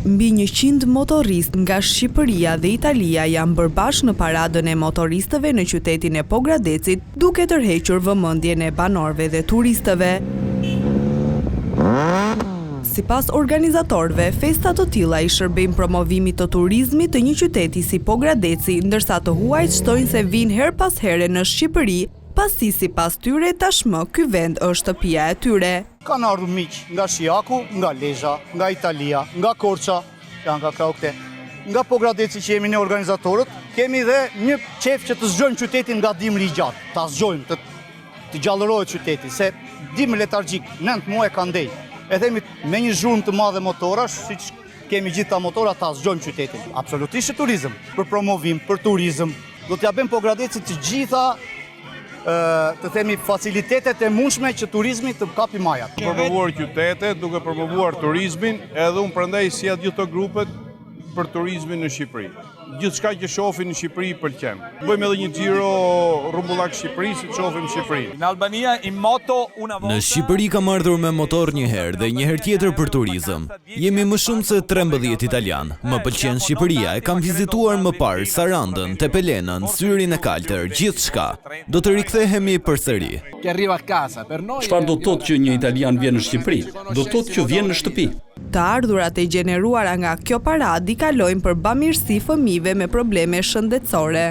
Mbi 100 motorist nga Shqipëria dhe Italia janë bërë bashkë në paradën e motoristëve në qytetin e Pogradecit, duke tërhequr vëmendjen e banorëve dhe turistëve. Sipas organizatorëve, festa të tilla i shërbejnë promovimit të turizmit të një qyteti si Pogradeci, ndërsa të huajt shtojnë se vinë her pas here në Shqipëri, pasi sipas tyre tashmë ky vend është shtëpia e tyre. Kanë ardhur miq nga Shijaku, nga Lezhë, nga Italia, nga Korça, janë nga krau këte. Nga Pogradeci që jemi ne organizatorët, kemi dhe një qef që të zgjojmë qytetin nga dimri i gjatë, ta zgjojmë, të gjallërohet qyteti, se dimri letargjik 9 muaj ka ndej. E themi me një zhurmë të madhe motorash, siç kemi gjitha motora, ta zgjojmë qytetin. Absolutisht turizëm, për promovim, për turizëm, do t'ja bëjmë Pogradecit të gjitha të themi facilitetet e mundshme që turizmi të kapi majat. Promovuar qytetet, duke promovuar turizmin, edhe unë prandaj sjell gjithë këto grupet për turizmin në Shqipëri. Gjithçka që shohim në Shqipëri pëlqen. Bëjmë edhe një xhiro rrumbullak Shqipërisë, që shohim në Shqipëri. Në Albania in moto una volta. Në Shqipëri kam ardhur me motor një herë dhe një herë tjetër për turizëm. Jemi më shumë se 13 italian. Më pëlqen Shqipëria, e kam vizituar më parë Sarandën, Tepelenën, Syrin e Kaltër, gjithçka. Do të rikthehemi përsëri. Çfarë do të thotë që një italian vjen në Shqipëri? Do të thotë që vjen në shtëpi. Të ardhurat e gjeneruara nga kjo paradë i kalojnë për bamirësi fëmijëve me probleme shëndetësore.